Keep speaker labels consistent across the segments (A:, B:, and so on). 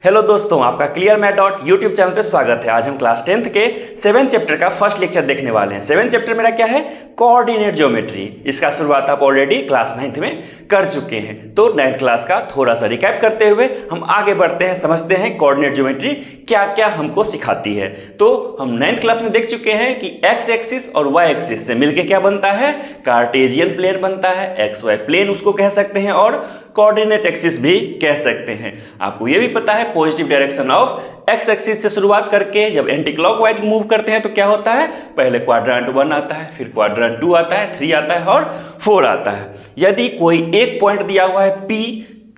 A: Hello दोस्तों, आपका clear math dot YouTube channel पे स्वागत है। आज हम क्लास 10th के 7 चैप्टर का फर्स्ट लेक्चर देखने वाले हैं। 7 चैप्टर मेरा क्या है? Coordinate geometry. इसका शुरुआत आप ऑलरेडी क्लास 9th में कर चुके हैं। तो 9th क्लास का थोड़ा सा रिकैप करते हुए हम आगे बढ़ते हैं, समझते हैं कोऑर्डिनेट ज्योमेट्री क्या क्या हमको सिखाती है। तो हम 9th क्लास में देख चुके हैं कि एक्स एक्सिस और वाई एक्सिस से मिलके क्या बनता है? कार्टेशियन प्लेन बनता है। एक्स वाई प्लेन उसको कह सकते हैं और कोऑर्डिनेट एक्सिस भी कह सकते हैं। आपको ये भी पता है positive direction of x axis से शुरुआत करके जब एंटी क्लॉकवाइज मूव करते हैं तो क्या होता है? पहले क्वाड्रेंट 1 आता है, फिर क्वाड्रेंट 2 आता है, 3 आता है और 4 आता है। यदि कोई एक पॉइंट दिया हुआ है P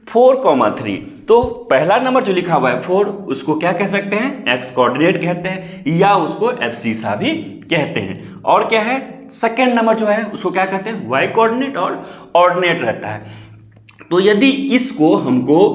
A: 4,3 तो पहला नंबर जो लिखा हुआ है 4 उसको क्या कह सकते हैं? एक्स कोऑर्डिनेट कहते हैं या उसको एब्सिसा भी कहते हैं। और क्या है? सेकेंड नंबर जो है उसको क्या कहते हैं? वाई कोऑर्डिनेट और ऑर्डिनेट रहता है। तो यदि इसको हमको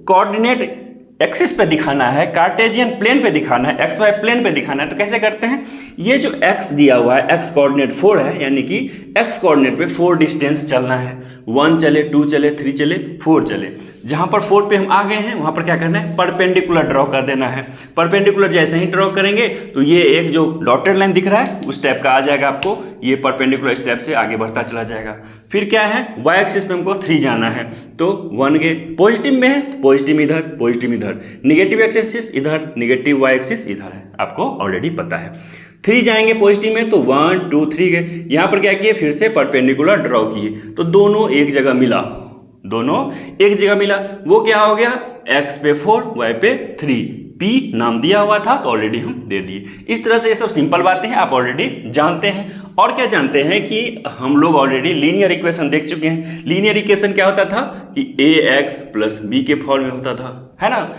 A: कोऑर्डिनेट एक्सिस पे दिखाना है, कार्टेशियन प्लेन पे दिखाना है, एक्स वाई प्लेन पे दिखाना है तो कैसे करते हैं? ये जो x दिया हुआ है x कोऑर्डिनेट 4 है, यानी कि x कोऑर्डिनेट पे 4 डिस्टेंस चलना है। 1 चले, 2 चले, 3 चले, 4 चले। जहां पर 4 पे हम आ गए हैं वहां पर क्या करना है? परपेंडिकुलर ड्रॉ कर देना है। परपेंडिकुलर जैसे ही ड्रॉ करेंगे तो ये एक जो डॉटेड लाइन दिख रहा है उस टाइप का आ जाएगा आपको। ये परपेंडिकुलर स्टेप से आगे बढ़ता चला जाएगा। फिर क्या है? वाई एक्सिस पे हमको 3 जाना है तो 1 के पॉजिटिव में है तो पॉजिटिव इधर, पॉजिटिव इधर, निगेटिव एक्सिस इधर, निगेटिव वाई एक्सिस इधर है, आपको ऑलरेडी पता है। 3 जाएंगे पॉजिटिव में तो 1 2 3 गए। यहाँ पर क्या किए? फिर से परपेंडिकुलर ड्रॉ किए तो दोनों एक जगह मिला, दोनों एक जगह मिला। वो क्या हो गया? x पे 4 y पे 3, p नाम दिया हुआ था तो ऑलरेडी हम दे दिए। इस तरह से ये सब सिंपल बातें हैं, आप ऑलरेडी जानते हैं। और क्या जानते हैं कि हम लोग ऑलरेडी लीनियर इक्वेशन देख चुके हैं। लीनियर इक्वेशन क्या होता था कि ax प्लस b के फॉर्म में होता था, है ना।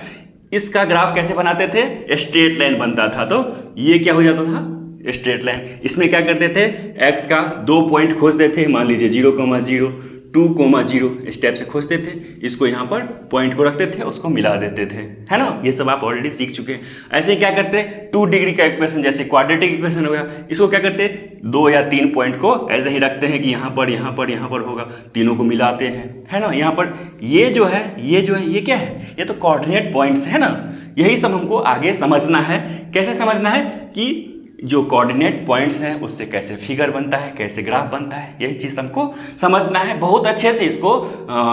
A: इसका ग्राफ कैसे बनाते थे? स्ट्रेट लाइन बनता था तो ये क्या हो जाता था? Straight line. इसमें क्या करते थे? x का 2 पॉइंट खोजते थे, मान लीजिए 0,0 2,0 स्टेप से खोजते थे। इसको यहाँ पर पॉइंट को रखते थे, उसको मिला देते थे, है ना। ये सब आप ऑलरेडी सीख चुके हैं। ऐसे ही क्या करते हैं? 2 डिग्री का इक्वेशन जैसे क्वाड्रेटिक इक्वेशन हो गया, इसको क्या करते हैं? 2 या 3 पॉइंट को ऐसे ही रखते हैं कि यहाँ पर यहाँ पर यहाँ पर होगा, तीनों को मिलाते हैं, है ना। यहाँ पर ये जो है ये क्या है? ये तो कोऑर्डिनेट पॉइंट्स है ना। यही सब हमको आगे समझना है। कैसे समझना है कि जो कोऑर्डिनेट पॉइंट्स हैं उससे कैसे फिगर बनता है, कैसे ग्राफ बनता है, यही चीज़ हमको समझना है। बहुत अच्छे से इसको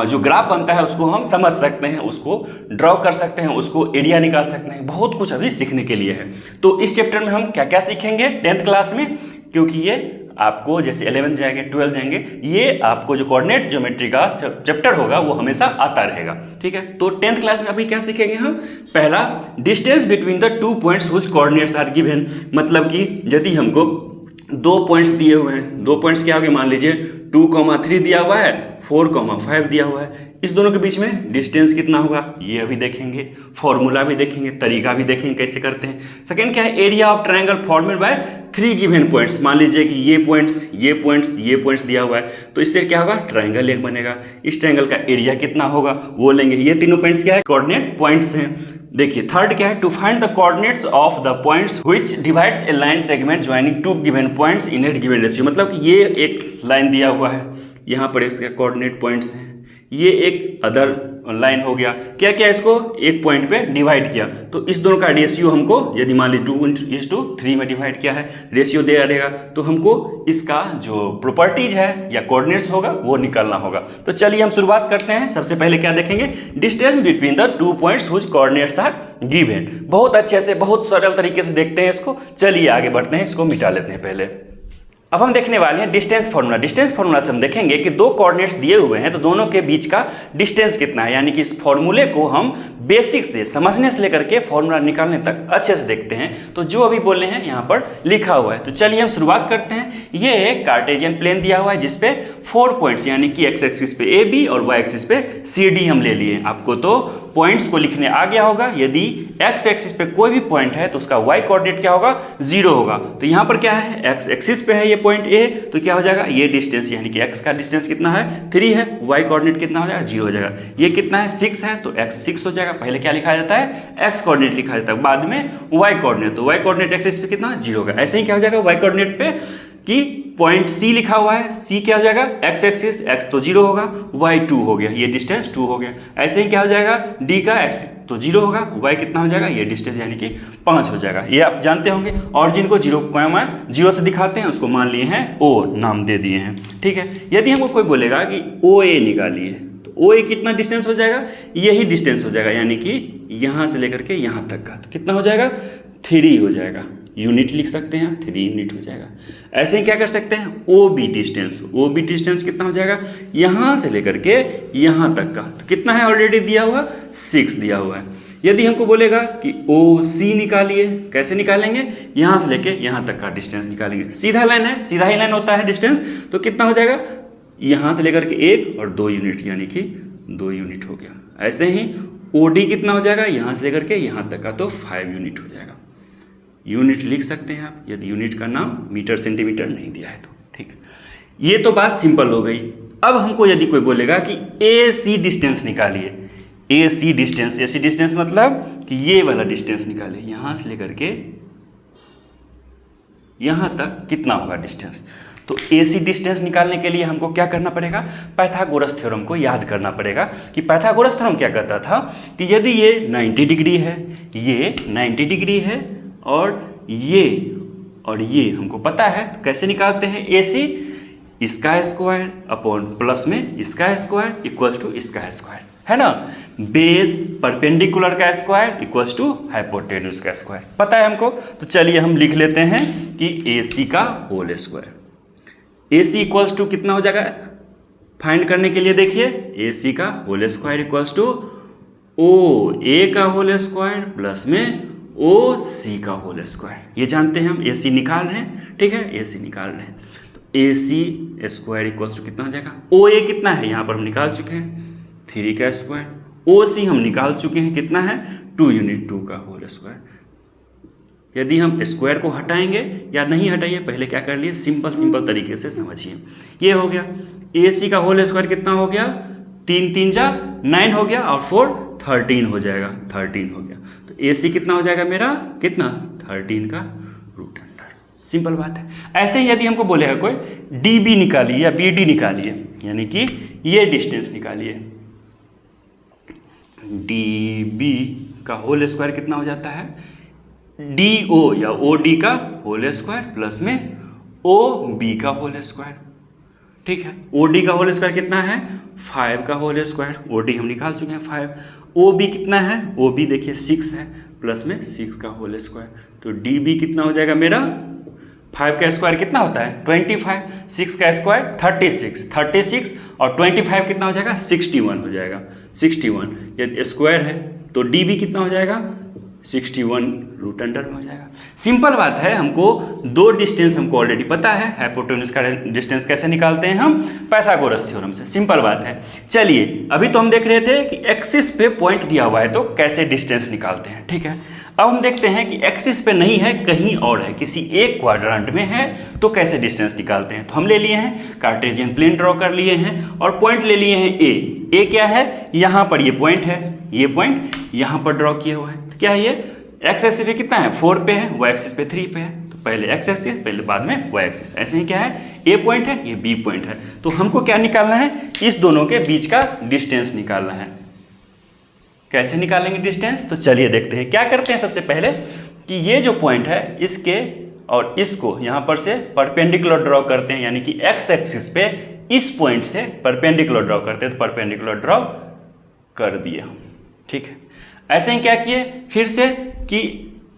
A: जो ग्राफ बनता है उसको हम समझ सकते हैं, उसको ड्रॉ कर सकते हैं, उसको एरिया निकाल सकते हैं। बहुत कुछ अभी सीखने के लिए है। तो इस चैप्टर में हम क्या क्या सीखेंगे 10th क्लास में, क्योंकि ये आपको जैसे 11th जाएंगे 12th जाएंगे, ये आपको जो कोऑर्डिनेट ज्योमेट्री का चैप्टर होगा वो हमेशा आता रहेगा, ठीक है। तो 10th क्लास में अभी क्या सीखेंगे हम? पहला, distance between the 2 points which coordinates are given. मतलब कि यदि हमको 2 पॉइंट्स दिए हुए हैं, 2 पॉइंट्स क्या हो गए? मान लीजिए 2,3 दिया हुआ है, 4,5 दिया हुआ है। इस दोनों के बीच में डिस्टेंस कितना होगा ये अभी देखेंगे, फॉर्मूला भी देखेंगे, तरीका भी देखेंगे कैसे करते हैं। सेकंड क्या है? Area of triangle formed by 3 given points. मान लीजिए कि ये पॉइंट्स दिया हुआ है तो इससे क्या होगा? ट्रायंगल एक बनेगा। इस ट्रायंगल का एरिया कितना होगा वो लेंगे। ये तीनों पॉइंट्स क्या है? कोऑर्डिनेट पॉइंट्स हैं। देखिए थर्ड क्या है? To find the coordinates of the points which divides a line segment joining 2 given points in a given ratio. मतलब कि ये एक लाइन दिया हुआ है, यहाँ पर इसके कोऑर्डिनेट पॉइंट्स हैं, ये एक अदर लाइन हो गया। क्या क्या? इसको एक पॉइंट पे डिवाइड किया तो इस दोनों का रेशियो हमको, यदि मान लीजिए 2:3 में डिवाइड किया है, रेशियो दे देगा तो हमको इसका जो प्रॉपर्टीज है या कोऑर्डिनेट्स होगा वो निकालना होगा। तो चलिए हम शुरुआत करते हैं। सबसे पहले क्या देखेंगे? Distance between the 2 points which coordinates are given. बहुत अच्छे से, बहुत सरल तरीके से देखते हैं इसको। चलिए आगे बढ़ते हैं, इसको मिटा लेते हैं पहले। अब हम देखने वाले हैं डिस्टेंस फार्मूला। डिस्टेंस फार्मूला से हम देखेंगे कि 2 कोऑर्डिनेट्स दिए हुए हैं तो दोनों के बीच का डिस्टेंस कितना है। यानी कि इस फॉर्मूले को हम बेसिक से समझने से लेकर के फॉर्मूला निकालने तक अच्छे से देखते हैं। तो जो अभी बोले हैं यहाँ पर लिखा हुआ है। तो चलिए हम शुरुआत करते हैं। ये एक कार्टेशियन प्लेन दिया हुआ है जिसपे 4 पॉइंट्स यानी कि एक्स एक्सिस पे AB और वाई एक्सिस पे CD हम ले लिए। आपको तो पॉइंट्स को लिखने आ गया होगा। यदि एक्स एक्सिस पे कोई भी पॉइंट है तो उसका वाई कोऑर्डिनेट क्या होगा? 0 होगा। तो यहाँ पर क्या है? एक्स एक्सिस पे है ये पॉइंट A तो क्या हो जाएगा? ये डिस्टेंस यानी कि x का डिस्टेंस कितना है? 3 है। y कोऑर्डिनेट कितना हो जाएगा? 0 हो जाएगा। ये कितना है? 6 है तो x 6 हो जाएगा। पहले क्या लिखा जाता है? x कोऑर्डिनेट लिखा जाता है, बाद में y कोऑर्डिनेट। तो y कोऑर्डिनेट एक्सिस पे कितना? 0 होगा। ऐसे ही क्या हो जाएगा y कोऑर्डिनेट पे कि पॉइंट सी लिखा हुआ है, सी क्या हो जाएगा, एक्स एक्सिस, एक्स तो 0 होगा, वाई 2 हो गया, ये डिस्टेंस 2 हो गया। ऐसे ही क्या हो जाएगा, डी का एक्स तो 0 होगा, वाई कितना हो जाएगा, ये डिस्टेंस यानी कि 5 हो जाएगा। ये आप जानते होंगे। ऑरिजिन को 0 से दिखाते हैं, उसको मान लिए हैं ओ, नाम दे दिए हैं, ठीक है। यदि हमको कोई बोलेगा कि ओ ए निकालिए, तो ओ ए कितना डिस्टेंस हो जाएगा, यही डिस्टेंस हो जाएगा, यानी कि यहाँ से लेकर के यहाँ तक का, तो कितना हो जाएगा, 3 हो जाएगा। यूनिट लिख सकते हैं, 3 यूनिट हो जाएगा। ऐसे ही क्या कर सकते हैं, ओ बी डिस्टेंस कितना हो जाएगा, यहाँ से लेकर के यहाँ तक का, तो कितना है, ऑलरेडी दिया हुआ 6 दिया हुआ है। यदि हमको बोलेगा कि ओ सी निकालिए, कैसे निकालेंगे, यहाँ से लेके यहाँ तक का डिस्टेंस निकालेंगे। सीधा लाइन है, सीधा ही लाइन होता है डिस्टेंस, तो कितना हो जाएगा, यहाँ से लेकर के 1 और 2 यूनिट, यानी कि 2 यूनिट हो गया। ऐसे ही ओ डी कितना हो जाएगा, यहाँ से लेकर के यहाँ तक का, तो 5 यूनिट हो जाएगा। यूनिट लिख सकते हैं आप, यदि यूनिट का नाम मीटर सेंटीमीटर नहीं दिया है तो, ठीक। ये तो बात सिंपल हो गई। अब हमको यदि कोई बोलेगा कि ए सी डिस्टेंस निकालिए, ए सी डिस्टेंस मतलब कि ये वाला डिस्टेंस निकालिए, यहाँ से लेकर के यहाँ तक कितना होगा डिस्टेंस। तो ए सी डिस्टेंस निकालने के लिए हमको क्या करना पड़ेगा, पाइथागोरस थ्योरम को याद करना पड़ेगा। कि पाइथागोरस थ्योरम क्या कहता था कि यदि ये 90 डिग्री है, ये 90 डिग्री है, और ये हमको पता है, तो कैसे निकालते हैं, ए सी इसका स्क्वायर अपॉन प्लस में इसका स्क्वायर इक्वल्स टू इसका स्क्वायर, है ना। बेस परपेंडिकुलर का स्क्वायर इक्वल्स टू हाइपोटेन्यूज का स्क्वायर, पता है हमको। तो चलिए हम लिख लेते हैं कि ए सी का whole square, A C equals to कितना हो जाएगा, फाइंड करने के लिए देखिए, ए सी का whole square equals to O A का होल स्क्वायर प्लस में ओ सी का होल स्क्वायर। ये जानते हैं हम, ए सी निकाल रहे हैं, ठीक है, ए सी निकाल रहे हैं। तो ए सी स्क्वायर इक्वल्स टू कितना हो जाएगा, ओ ए कितना है, यहाँ पर हम निकाल चुके हैं 3 का स्क्वायर, ओ सी हम निकाल चुके हैं, कितना है 2 यूनिट 2 का होल स्क्वायर। यदि हम स्क्वायर को हटाएंगे या नहीं हटाइए, पहले क्या कर लिए, सिंपल तरीके से समझिए। ये हो गया ए सी का होल स्क्वायर कितना हो गया, 3 3 जा 9 हो गया, और 4 13 हो जाएगा, 13 हो गया। तो ए सी कितना हो जाएगा मेरा, कितना 13 का रूट अंडर, सिंपल बात है। ऐसे ही यदि हमको बोलेगा कोई डी बी निकालिए या बी डी निकालिए, यानी कि ये डिस्टेंस निकालिए, डी बी का होल स्क्वायर कितना हो जाता है, डी ओ या ओ डी का होल स्क्वायर प्लस में ओ बी का होल स्क्वायर, ठीक है। ओ डी का होल स्क्वायर कितना है, 5 का होल स्क्वायर, ओ डी हम निकाल चुके हैं 5। ओ बी कितना है, ओ बी देखिए 6 है, प्लस में 6 का होल स्क्वायर, तो डी बी कितना हो जाएगा मेरा, 5 का स्क्वायर कितना होता है 25, 6 का स्क्वायर 36 और 25 कितना हो जाएगा 61 हो जाएगा, 61 ये स्क्वायर है, तो डी बी कितना हो जाएगा 61 रूट अंडर में हो जाएगा। सिंपल बात है, हमको 2 डिस्टेंस हमको ऑलरेडी पता है, हाइपोटेन्यूज का डिस्टेंस कैसे निकालते हैं हम, पाइथागोरस थ्योरम से, सिंपल बात है। चलिए अभी तो हम देख रहे थे कि एक्सिस पे पॉइंट दिया हुआ है तो कैसे डिस्टेंस निकालते हैं, ठीक है। अब हम देखते हैं कि एक्सिस पे नहीं है, कहीं और है, किसी एक क्वाड्रेंट में है, तो कैसे डिस्टेंस निकालते हैं। तो हम ले लिए हैं कार्टेशियन प्लेन ड्रॉ कर लिए हैं और पॉइंट ले लिए हैं ए क्या है, यहाँ पर ये पॉइंट है, ये पॉइंट यहाँ पर ड्रॉ किया हुआ है, तो क्या है ये एक्स एक्सिस पे कितना है 4 पे है, वाई एक्सिस पे 3 पे है, तो पहले एक्स एक्सिस पहले बाद में वाई एक्सिस। ऐसे ही क्या है, ए पॉइंट है, ये बी पॉइंट है, तो हमको क्या निकालना है, इस दोनों के बीच का डिस्टेंस निकालना है। कैसे निकालेंगे डिस्टेंस, तो चलिए देखते हैं। क्या करते हैं सबसे पहले कि ये जो पॉइंट है इसके और इसको यहाँ पर से परपेंडिकुलर ड्रॉ करते हैं, यानी कि एक्स एक्सिस पे इस पॉइंट से परपेंडिकुलर ड्रॉ करते हैं, तो परपेंडिकुलर ड्रॉ कर दिए हम, ठीक है। ऐसे ही क्या किए फिर से कि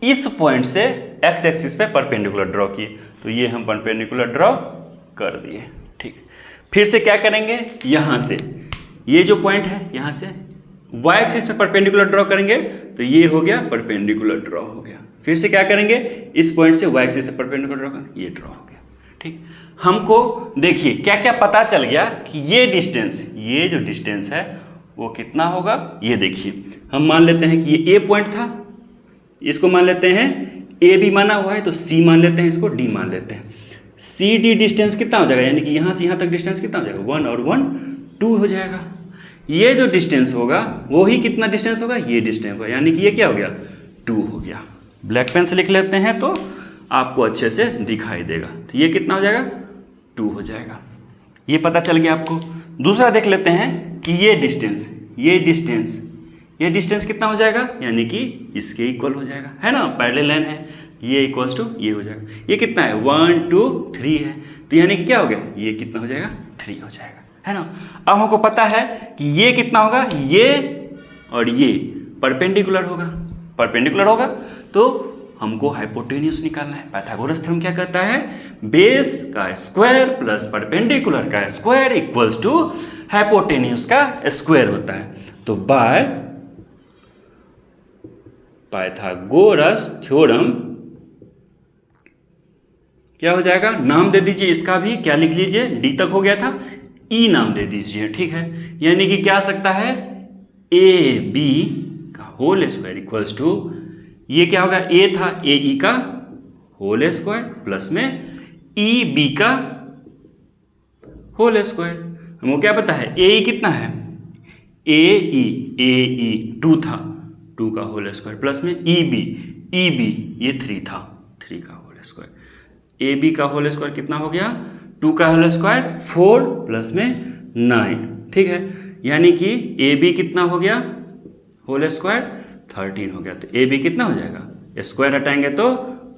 A: इस पॉइंट से एक्स एक्सिस पे परपेंडिकुलर ड्रॉ किए, तो ये हम परपेंडिकुलर ड्रॉ कर दिए, ठीक। फिर से क्या करेंगे, यहाँ से ये जो पॉइंट है यहाँ से वाई एक्सिस पे परपेंडिकुलर ड्रॉ करेंगे, तो ये हो गया परपेंडिकुलर ड्रॉ हो गया। फिर से क्या करेंगे, इस पॉइंट से वाई एक्सिस पे परपेंडिकुलर ड्रॉ करेंगे, ये ड्रॉ हो गया, ठीक। हमको देखिए क्या क्या पता चल गया कि ये डिस्टेंस, ये जो डिस्टेंस है वो कितना होगा। ये देखिए हम मान लेते हैं कि ये ए पॉइंट था, इसको मान लेते हैं ए बी माना हुआ है, तो सी मान लेते हैं, इसको डी मान लेते हैं। सी डी डिस्टेंस कितना हो जाएगा, यानी कि यहाँ से यहाँ तक डिस्टेंस कितना हो जाएगा 1 और 1 2 हो जाएगा। ये जो डिस्टेंस होगा वो ही कितना डिस्टेंस होगा, ये डिस्टेंस होगा, यानी कि ये क्या हो गया 2 हो गया। ब्लैक पेन से लिख लेते हैं तो आपको अच्छे से दिखाई देगा। तो ये कितना हो जाएगा 2 हो जाएगा। ये पता चल गया आपको। दूसरा देख लेते हैं कि ये डिस्टेंस कितना हो जाएगा, यानी कि इसके इक्वल हो जाएगा, है ना, पैरेलल लाइन है, ये इक्वल्स टू ये हो जाएगा। ये कितना है 1 2 3 है, तो यानी कि क्या हो गया, ये कितना हो जाएगा 3 हो जाएगा, है ना। अब हमको पता है कि ये कितना होगा, ये और ये परपेंडिकुलर होगा, तो हमको हाइपोटेन्यूस निकालना है। पाइथागोरस थ्योरम क्या कहता है, बेस का स्क्वायर प्लस परपेंडिकुलर का स्क्वायर इक्वल्स टू हाइपोटेन्यूस का स्क्वायर होता है। तो बाय पाइथागोरस थ्योरम क्या हो जाएगा, नाम दे दीजिए इसका भी, क्या लिख लीजिए, डी तक हो गया था, ई नाम दे दीजिए, ठीक है। यानी कि क्या आ सकता है, ए बी का होल स्क्वायर इक्वल्स टू, ये क्या होगा, ए था ए ई का होल स्क्वायर प्लस में ई बी का होल स्क्वायर। हमको क्या पता है, ए ई कितना है, ए ई 2 था, 2 का होल स्क्वायर प्लस में ई बी ये 3 था, 3 का होल स्क्वायर। ए बी का होल स्क्वायर कितना हो गया, 2 का होल स्क्वायर 4 प्लस में 9, ठीक है। यानी कि ए बी कितना हो गया, होल स्क्वायर 13 हो गया। तो ए बी कितना हो जाएगा, स्क्वायर हटाएंगे तो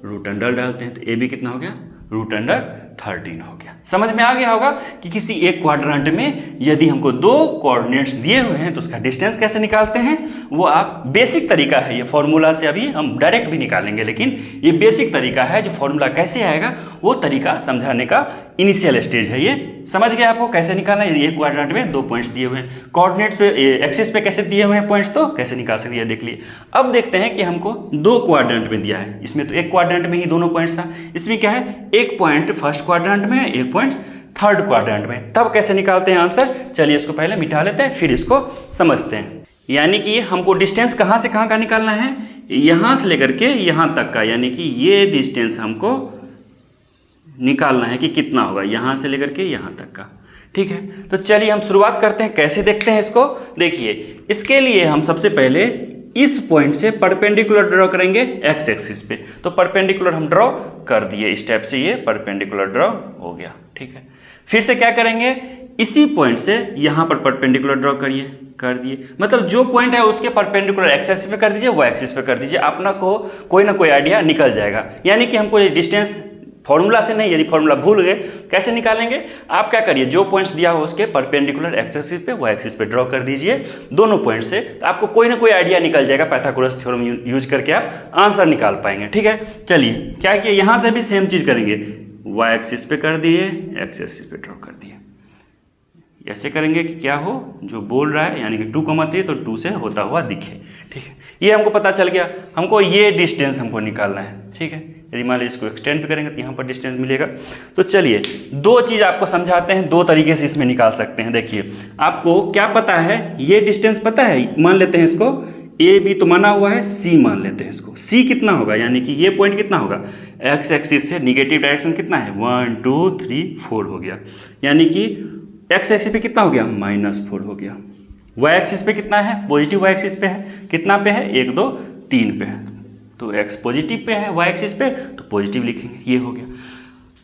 A: रूट अंडर डालते हैं, तो ए बी कितना हो गया, रूट अंडर 13 हो गया। समझ में आ गया होगा कि किसी एक क्वाड्रेंट में यदि हमको 2 कोऑर्डिनेट्स दिए हुए हैं तो उसका डिस्टेंस कैसे निकालते हैं, वो आप बेसिक तरीका है, ये फॉर्मूला से अभी हम डायरेक्ट भी निकालेंगे, लेकिन ये बेसिक तरीका है, जो फॉर्मूला कैसे आएगा वो तरीका समझाने का इनिशियल स्टेज है। ये समझ गए आपको कैसे निकालना है। एक क्वाड्रेंट में 2 पॉइंट्स दिए हुए हैं, कोऑर्डिनेट्स पे एक्सिस पे कैसे दिए हुए हैं पॉइंट्स, तो कैसे निकाल सकते हैं देख लिए। अब देखते हैं कि हमको 2 क्वाड्रेंट में दिया है, इसमें तो एक क्वाड्रेंट में ही दोनों पॉइंट्स था, इसमें क्या है, एक पॉइंट फर्स्ट क्वाड्रेंट में है, एक पॉइंट थर्ड क्वाड्रेंट में। तब कैसे निकालते हैं आंसर, चलिए इसको पहले मिटा लेते हैं फिर इसको समझते हैं। यानी कि हमको डिस्टेंस कहाँ से कहाँ का निकालना है, यहाँ से लेकर के यहाँ तक का, यानी कि ये डिस्टेंस हमको निकालना है कि कितना होगा, यहाँ से लेकर के यहाँ तक का, ठीक है। तो चलिए हम शुरुआत करते हैं, कैसे देखते हैं इसको। देखिए इसके लिए हम सबसे पहले इस पॉइंट से परपेंडिकुलर ड्रॉ करेंगे एक्स एक्सिस पे। तो परपेंडिकुलर हम ड्रॉ कर दिए, इस टाइप से ये परपेंडिकुलर ड्रॉ हो गया, ठीक है। फिर से क्या करेंगे, इसी पॉइंट से यहाँ पर परपेंडिकुलर ड्रॉ कर दिए, मतलब जो पॉइंट है उसके परपेंडिकुलर एक्स एक्सिस पे कर दीजिए, वाई एक्सिस पे कर दीजिए, अपना को कोई ना कोई आइडिया निकल जाएगा। यानी कि हमको ये डिस्टेंस फॉर्मूला से नहीं, यदि फॉर्मूला भूल गए कैसे निकालेंगे, आप क्या करिए, जो पॉइंट्स दिया हो उसके परपेंडिकुलर एक्स एक्सिस पे वाई एक्सिस पे ड्रॉ कर दीजिए दोनों पॉइंट से, तो आपको कोई ना कोई आइडिया निकल जाएगा। पाइथागोरस थ्योरम यूज करके आप आंसर निकाल पाएंगे, ठीक है। चलिए क्या किया, यहाँ से भी सेम चीज़ करेंगे, वाई एक्सिस पे कर दिए, एक्स एक्सिस पे ड्रॉ कर दिए। ऐसे करेंगे कि क्या हो, जो बोल रहा है यानी कि 2,3 तो 2 से होता हुआ दिखे, ठीक है। ये हमको पता चल गया, हमको ये डिस्टेंस हमको निकालना है, ठीक है। यदि मान लीजिए इसको एक्सटेंड पे करेंगे तो यहाँ पर डिस्टेंस मिलेगा। तो चलिए 2 चीज़ आपको समझाते हैं, 2 तरीके से इसमें निकाल सकते हैं। देखिए आपको क्या पता है, ये डिस्टेंस पता है, मान लेते हैं इसको ए बी तो माना हुआ है, सी मान लेते हैं इसको। सी कितना होगा, यानी कि ये पॉइंट कितना होगा, एक्स एक्सिस से निगेटिव डायरेक्शन कितना है, 1 2 3 4 हो गया, यानी कि एक्स एक्सिस पे कितना हो गया, -4 हो गया। वाई एक्सिस पे कितना है, पॉजिटिव वाई एक्सिस पे है, कितना पे है, 1 2 3 पे है, तो एक्स पॉजिटिव पे है, वाई एक्सिस पे तो पॉजिटिव लिखेंगे, ये हो गया।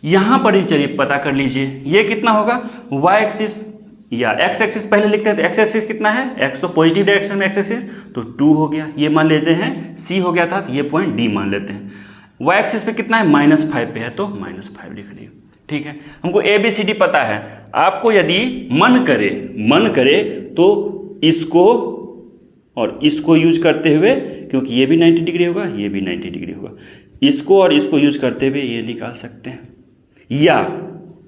A: यहाँ पर ही चलिए पता कर लीजिए, ये कितना होगा, वाई एक्सिस या एक्स एक्सिस पहले लिखते हैं, तो एक्स एक्सिस कितना है, एक्स तो पॉजिटिव डायरेक्शन में एक्स एक्सिस तो 2 हो गया, ये मान लेते हैं सी हो गया था, तो ये पॉइंट डी मान लेते हैं। वाई एक्सिस पे कितना है, -5 पे है, तो -5 लिख दिए, ठीक है। हमको ए बी सी डी पता है, आपको यदि मन करे तो इसको और इसको यूज करते हुए, क्योंकि ये भी 90 डिग्री होगा, ये भी 90 डिग्री होगा, इसको और इसको यूज करते हुए ये निकाल सकते हैं, या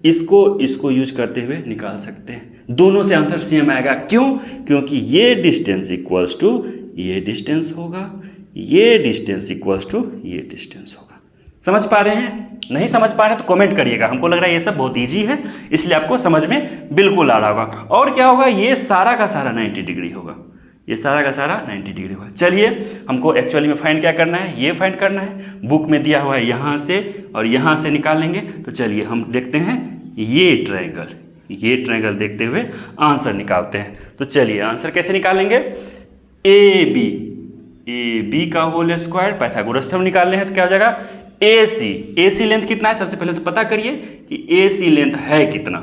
A: इसको यूज करते हुए निकाल सकते हैं। दोनों से आंसर सेम आएगा, क्यों, क्योंकि ये डिस्टेंस इक्वल्स टू ये डिस्टेंस होगा, ये डिस्टेंस इक्वल्स टू ये डिस्टेंस होगा। समझ पा रहे हैं, नहीं समझ पा रहे हैं तो कमेंट करिएगा। हमको लग रहा है ये सब बहुत इजी है, इसलिए आपको समझ में बिल्कुल आ रहा होगा। और क्या होगा, ये सारा का सारा 90 डिग्री होगा, ये सारा का सारा 90 डिग्री होगा। चलिए हमको एक्चुअली में फाइंड क्या करना है, ये फाइंड करना है, बुक में दिया हुआ है यहाँ से और यहाँ से निकाल लेंगे। तो चलिए हम देखते हैं ये ट्रायंगल देखते हुए आंसर निकालते हैं। तो चलिए आंसर कैसे निकालेंगे, ए बी का होल स्क्वायर, पाइथागोरस थ्योरम निकालने हैं तो क्या हो जाएगा, ए सी लेंथ कितना है, सबसे पहले तो पता करिए कि ए सी लेंथ है कितना।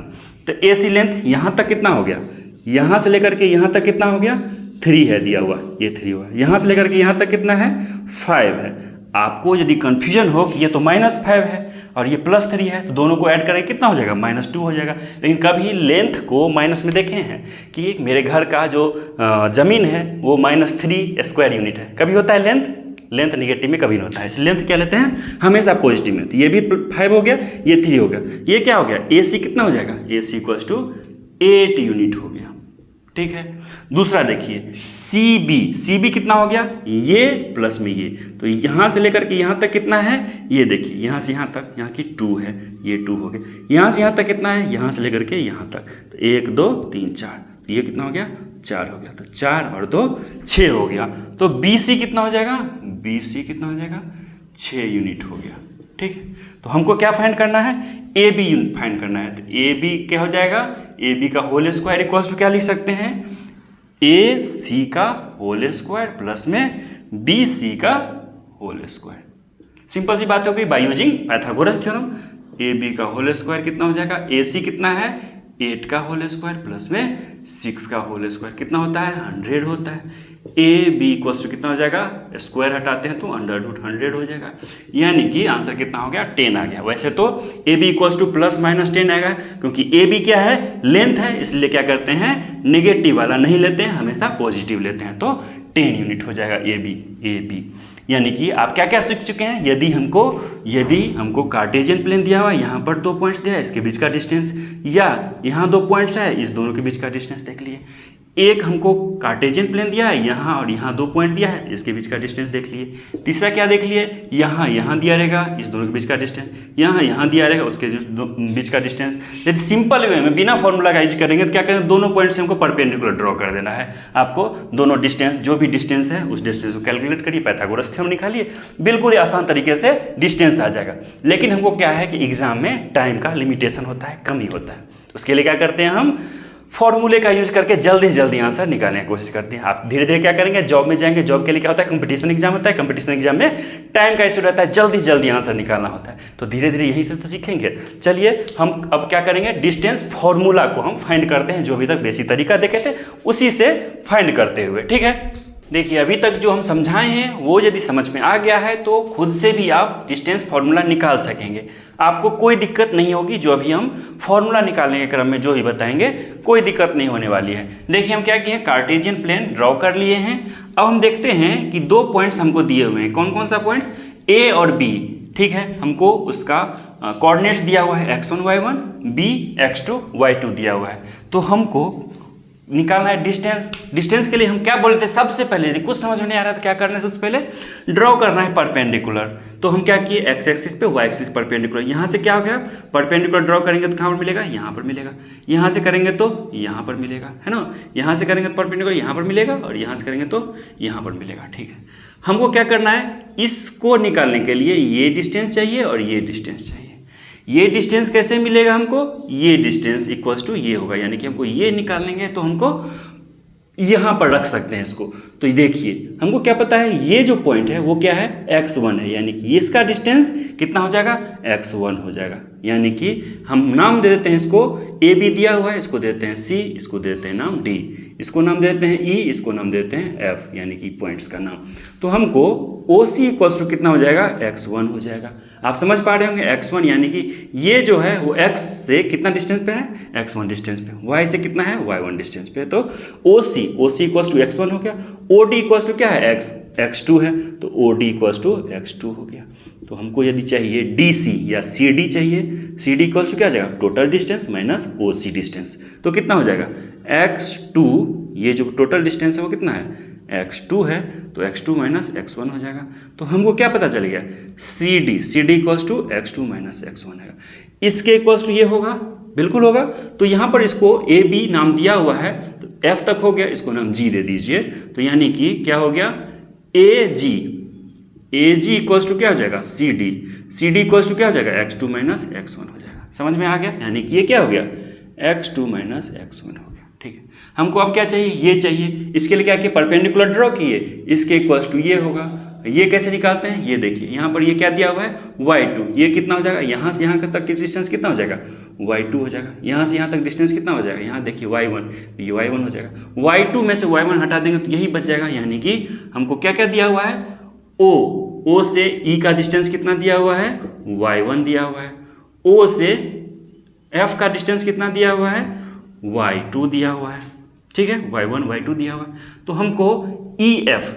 A: तो ए सी लेंथ यहाँ तक कितना हो गया, यहाँ से लेकर के यहाँ तक कितना हो गया, 3 है दिया हुआ, ये 3 हुआ। यहाँ से लेकर के यहाँ तक कितना है, 5 है। आपको यदि कन्फ्यूजन हो कि ये तो -5 है और ये +3 है, तो दोनों को ऐड करेंगे कितना हो जाएगा, -2 हो जाएगा। लेकिन कभी लेंथ को माइनस में देखे हैं कि मेरे घर का जो ज़मीन है वो -3 स्क्वायर यूनिट है, कभी होता है लेंथ नेगेटिव में कभी नहीं होता है। इसलिए लेंथ क्या लेते हैं, हमेशा पॉजिटिव में। तो ये भी 5 हो गया, ये 3 हो गया, ये क्या हो गया, ए सी कितना हो जाएगा, ए सी इक्वल्स टू 8 यूनिट हो गया। ठीक है, दूसरा देखिए सी बी कितना हो गया, ये प्लस में ये, तो यहाँ से लेकर के यहाँ तक कितना है, ये देखिए यहाँ से यहाँ तक, यहाँ की 2 है, ये 2 हो गया। यहाँ से यहाँ तक कितना है, यहाँ से लेकर के यहाँ तक, तो 1 2 3 4, तो ये कितना हो गया, 4 हो गया। तो 4 और 2 6 हो गया। तो बी सी कितना हो जाएगा, बी सी कितना हो जाएगा, 6 यूनिट हो गया। ठीक है, तो हमको क्या फाइंड करना है, ए बी फाइंड करना है। तो ए बी क्या हो जाएगा, ए बी का होल स्क्वायर इक्वल्स टू क्या लिख सकते हैं, ए सी का होल स्क्वायर प्लस में बी सी का होल स्क्वायर। सिंपल सी बात हो गई by using Pythagoras theorem. A B का होल स्क्वायर कितना हो जाएगा, ए सी कितना है, 8 का होल स्क्वायर प्लस में 6 का होल स्क्वायर कितना होता है, 100 होता है। ए बी इक्वल्स टू कितना हो जाएगा, स्क्वायर हटाते हैं तो √100 हो जाएगा, यानी कि आंसर कितना हो गया, 10 आ गया। वैसे तो ए बी इक्वल्स टू ±10 आएगा, क्योंकि ए बी क्या है, लेंथ है, इसलिए क्या करते हैं, नेगेटिव वाला नहीं लेते हैं, हमेशा पॉजिटिव लेते हैं। तो 10 यूनिट हो जाएगा ए बी। यानी कि आप क्या क्या सीख चुके हैं, यदि हमको कार्टेशियन प्लेन दिया हुआ है, यहाँ पर 2 पॉइंट्स दिया है, इसके बीच का डिस्टेंस, या यहाँ 2 पॉइंट्स है, इस दोनों के बीच का डिस्टेंस देख लिए। एक हमको कार्टेशियन प्लेन दिया है, यहाँ और यहाँ 2 पॉइंट दिया है, इसके बीच का डिस्टेंस देख लिए। तीसरा क्या देख लिए, यहाँ दिया रहेगा, इस दोनों के बीच का डिस्टेंस, यहाँ दिया रहेगा, उसके बीच का डिस्टेंस। यदि सिंपल वे में बिना फॉर्मूला का यूज करेंगे तो क्या करेंगे, दोनों पॉइंट से हमको परपेंडिकुलर ड्रॉ कर देना है। आपको दोनों डिस्टेंस, जो भी डिस्टेंस है उस डिस्टेंस को कैलकुलेट करिए, पाइथागोरस थ्योरम निकालिए, बिल्कुल आसान तरीके से डिस्टेंस आ जाएगा। लेकिन हमको क्या है कि एग्जाम में टाइम का लिमिटेशन होता है, कमी होता है, उसके लिए क्या करते हैं, हम फॉर्मूले का यूज करके जल्दी से जल्दी आंसर निकालने की कोशिश करते हैं। आप धीरे धीरे क्या करेंगे, जॉब में जाएंगे, जॉब के लिए क्या होता है, कंपटीशन एग्जाम होता है, कंपटीशन एग्जाम में टाइम का इशू रहता है, जल्दी से जल्दी आंसर निकालना होता है, तो धीरे धीरे यहीं से तो सीखेंगे। चलिए हम अब क्या करेंगे, डिस्टेंस फॉर्मूला को हम फाइंड करते हैं, जो अभी तक बेसिक तरीका देखे थे उसी से फाइंड करते हुए। ठीक है, देखिए अभी तक जो हम समझाए हैं वो यदि समझ में आ गया है तो खुद से भी आप डिस्टेंस फार्मूला निकाल सकेंगे, आपको कोई दिक्कत नहीं होगी। जो अभी हम फार्मूला निकालने के क्रम में जो भी बताएंगे कोई दिक्कत नहीं होने वाली है। देखिए हम क्या किए, कार्टेशियन प्लेन ड्रॉ कर लिए हैं। अब हम देखते हैं कि 2 पॉइंट्स हमको दिए हुए हैं, कौन कौन सा पॉइंट्स, ए और बी। ठीक है, हमको उसका कोऑर्डिनेट्स दिया हुआ है x1 y1, b x2 y2 दिया हुआ है। तो हमको निकालना है डिस्टेंस के लिए हम क्या बोलते हैं, सबसे पहले यदि कुछ समझ में नहीं आ रहा तो क्या करना है, सबसे पहले ड्रॉ करना है परपेंडिकुलर। तो हम क्या किए, एक्स एक्सिस पे वाई एक्सिस परपेंडिकुलर, यहाँ से क्या हो गया, परपेंडिकुलर ड्रॉ करेंगे तो कहाँ पर मिलेगा, यहाँ पर मिलेगा, यहाँ से करेंगे तो यहाँ पर मिलेगा, है ना, यहाँ से करेंगे तो परपेंडिकुलर यहाँ पर मिलेगा, और यहाँ से करेंगे तो यहाँ पर मिलेगा। ठीक है, हमको क्या करना है, इसको निकालने के लिए ये डिस्टेंस चाहिए और ये डिस्टेंस चाहिए। ये डिस्टेंस कैसे मिलेगा हमको, ये डिस्टेंस इक्वल्स टू ये होगा, यानी कि हमको ये निकालेंगे तो हमको यहाँ पर रख सकते हैं इसको। तो देखिए हमको क्या पता है, ये जो पॉइंट है वो क्या है, x1 है, यानी कि इसका डिस्टेंस कितना हो जाएगा, x1 हो जाएगा। यानी कि हम नाम दे देते हैं इसको, ए बी दिया हुआ है, इसको देते हैं सी, इसको देते हैं नाम डी, इसको नाम देते हैं ई, इसको नाम देते हैं एफ, यानी कि पॉइंट्स का नाम। तो हमको ओ सी इक्वल्स टू कितना हो जाएगा, x1 हो जाएगा। आप समझ पा रहे होंगे, x1 यानी कि ये जो है वो x से कितना डिस्टेंस पे है, x1 डिस्टेंस पे, y से कितना है, y1 डिस्टेंस पे। तो ओ सी इक्वल्स टू x1 हो गया, ओ डी इक्वल्स टू क्या है, x2 है, तो O D equals to x2 हो गया। तो हमको यदि चाहिए डी सी या सी डी चाहिए, सी डी इक्वल्स टू क्या आ जाएगा, टोटल डिस्टेंस माइनस ओ सी डिस्टेंस, तो कितना हो जाएगा, x2, ये जो टोटल डिस्टेंस है वो कितना है, x2 है, तो x2 माइनस x1 हो जाएगा। तो हमको क्या पता चल गया, C D equals to x2 minus x1 है, इसके इक्वल्स टू ये होगा, बिल्कुल होगा। तो यहाँ पर इसको ए बी नाम दिया हुआ है, तो एफ तक हो गया, इसको नाम जी दे दीजिए। तो यानी कि क्या हो गया, ए जी इक्वल्स टू क्या हो जाएगा, सी डी इक्वल्स टू क्या हो जाएगा, x2 माइनस x1 हो जाएगा। समझ में आ गया, यानी कि ये क्या हो गया, x2 माइनस x1 हो गया। ठीक है, हमको अब क्या चाहिए, ये चाहिए, इसके लिए क्या किया, परपेंडिकुलर ड्रॉ किए, इसके इक्वल्स टू ये होगा,
B: ये कैसे निकालते हैं, ये देखिए यहाँ पर ये क्या दिया हुआ है y2, ये कितना हो जाएगा, यहाँ से यहाँ तक की डिस्टेंस कितना हो जाएगा y2 हो जाएगा, यहाँ से यहाँ तक डिस्टेंस कितना हो जाएगा, यहाँ देखिए y1, ये y1 हो जाएगा, y2 में से y1 हटा देंगे तो यही बच जाएगा, यानी कि हमको क्या क्या दिया हुआ है o से e का डिस्टेंस कितना दिया हुआ है y1 दिया हुआ है, o से f का डिस्टेंस कितना दिया हुआ है y2 दिया हुआ है, ठीक है, y1 y2 दिया हुआ है। तो हमको EF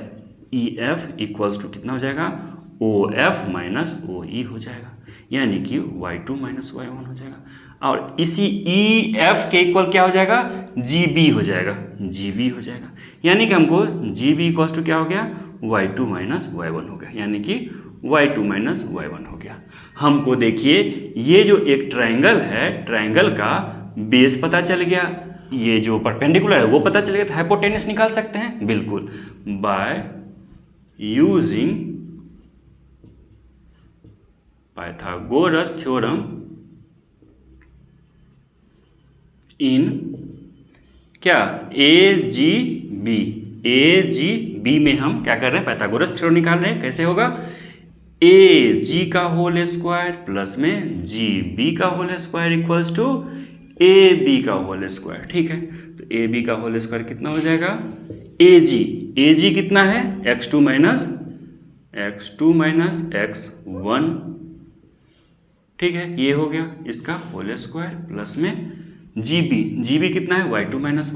B: इक्वल्स टू कितना हो जाएगा OF माइनस OE हो जाएगा, यानी कि y2 माइनस y1 हो जाएगा। और इसी EF के इक्वल क्या हो जाएगा GB हो जाएगा, GB हो जाएगा, यानी कि हमको GB इक्वल्स टू क्या हो गया y2 माइनस y1 हो गया, यानी कि y2 माइनस y1 हो गया। हमको देखिए ये जो एक ट्रायंगल है, ट्रायंगल का बेस पता चल गया, ये जो परपेंडिकुलर है वो पता चल गया, तो हाइपोटेनस निकाल सकते हैं बिल्कुल, bye using Pythagoras theorem in क्या AGB में हम क्या कर रहे हैं पाइथागोरस थ्योरम निकाल रहे हैं। कैसे होगा AG का होल स्क्वायर प्लस में GB का whole square equals to AB का होल स्क्वायर, ठीक है। तो AB का होल स्क्वायर कितना हो जाएगा AG कितना है x2 माइनस x1, ठीक है, ये हो गया इसका होल स्क्वायर प्लस में GB कितना है y2 माइनस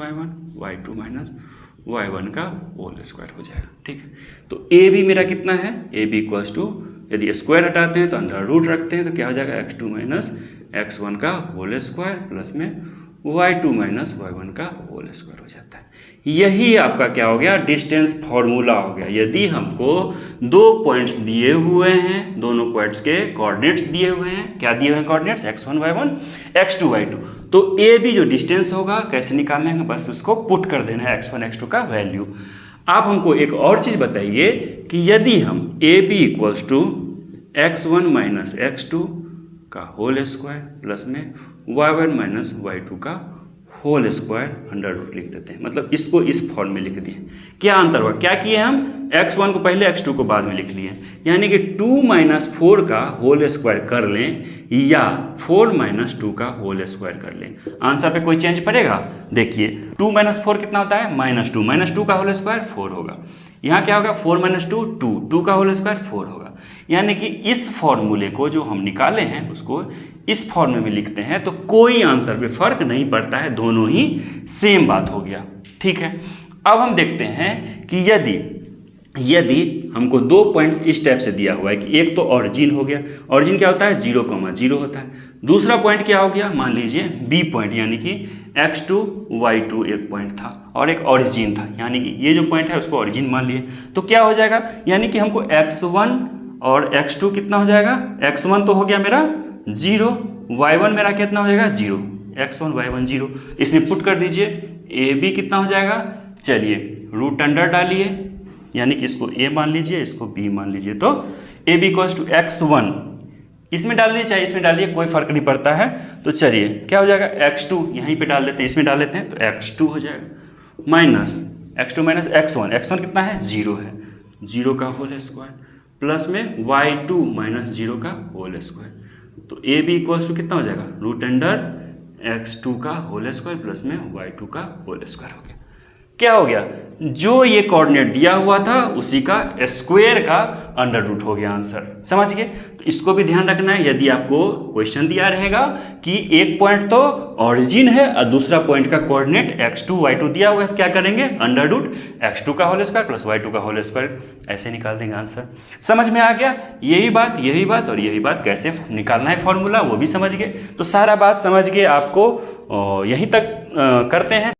B: y1 का होल स्क्वायर हो जाएगा, ठीक है। तो AB मेरा कितना है AB इक्वल्स टू, यदि स्क्वायर हटाते हैं तो अंडर रूट रखते हैं तो क्या हो जाएगा x2 माइनस x1 का होल स्क्वायर प्लस में y2 माइनस y1 का होल स्क्वायर हो जाता है। यही आपका क्या हो गया डिस्टेंस फॉर्मूला हो गया। यदि हमको दो पॉइंट्स दिए हुए हैं, दोनों पॉइंट्स के कोऑर्डिनेट्स दिए हुए हैं, क्या दिए हुए हैं coordinates x1 y1 x2 y2, तो AB जो डिस्टेंस होगा कैसे निकालना है, बस उसको पुट कर देना है x1 x2 का वैल्यू। आप हमको एक और चीज़ बताइए कि यदि हम AB equals to x1 minus x2 का होल स्क्वायर प्लस में y1 माइनस y2 का होल स्क्वायर अंडर रूट लिख देते हैं, मतलब इसको इस फॉर्म में लिख दिए। क्या अंतर हुआ, क्या किए हम x1 को पहले x2 को बाद में लिख लिए, यानी कि 2 माइनस 4 का होल स्क्वायर कर लें या 4 माइनस 2 का होल स्क्वायर कर लें, आंसर पे कोई चेंज पड़ेगा। देखिए 2 माइनस 4 कितना होता है -2, -2 का होल स्क्वायर 4 होगा, यहाँ क्या होगा 4 माइनस 2 2 का होल स्क्वायर 4 होगा। यानी कि इस फॉर्मूले को जो हम निकाले हैं उसको इस फॉर्मूले में लिखते हैं तो कोई आंसर पे फर्क नहीं पड़ता है, दोनों ही सेम बात हो गया, ठीक है। अब हम देखते हैं कि यदि हमको दो पॉइंट्स इस टाइप से दिया हुआ है कि एक तो ऑरिजिन हो गया, ऑरिजिन क्या होता है 0,0 होता है, दूसरा पॉइंट क्या हो गया मान लीजिए B पॉइंट, यानी कि x2 y2 एक पॉइंट था और एक ऑरिजिन था, यानी कि ये जो पॉइंट है उसको ऑरिजिन मान लिए, तो क्या हो जाएगा, यानी कि हमको x1 और x2 कितना हो जाएगा, x1 तो हो गया मेरा 0, y1 मेरा कितना हो जाएगा 0, x1 y1 0, इसमें पुट कर दीजिए। AB कितना हो जाएगा, चलिए रूट अंडर डालिए, यानी कि इसको A मान लीजिए, इसको B मान लीजिए, तो AB इक्वल्स टू x1 इसमें डालिए चाहे इसमें डालिए कोई फर्क नहीं पड़ता है। तो चलिए क्या हो जाएगा x2 यहीं पे डाल देते हैं, इसमें डाल लेते हैं, तो x2 हो जाएगा माइनस x2 माइनस x1 कितना है 0 है, 0 का होल स्क्वायर प्लस में y2 माइनस 0 का होल स्क्वायर, तो AB इक्वल्स टू कितना हो जाएगा रूट अंडर x2 का होल स्क्वायर प्लस में y2 का होल स्क्वायर हो गया। क्या हो गया, जो ये कोऑर्डिनेट दिया हुआ था उसी का स्क्वायर का अंडर रूट हो गया आंसर, समझ गए। तो इसको भी ध्यान रखना है, यदि आपको क्वेश्चन दिया रहेगा कि एक पॉइंट तो ऑरिजिन है और दूसरा पॉइंट का कोऑर्डिनेट x2 y2 दिया हुआ है, तो क्या करेंगे अंडर रूट x2 का होल स्क्वायर प्लस y2 का होल स्क्वायर, ऐसे निकाल देंगे आंसर। समझ में आ गया, यही बात और यही बात कैसे निकालना है फॉर्मूला वो भी समझ गए। तो सारा बात समझ गए, आपको यहीं तक करते हैं।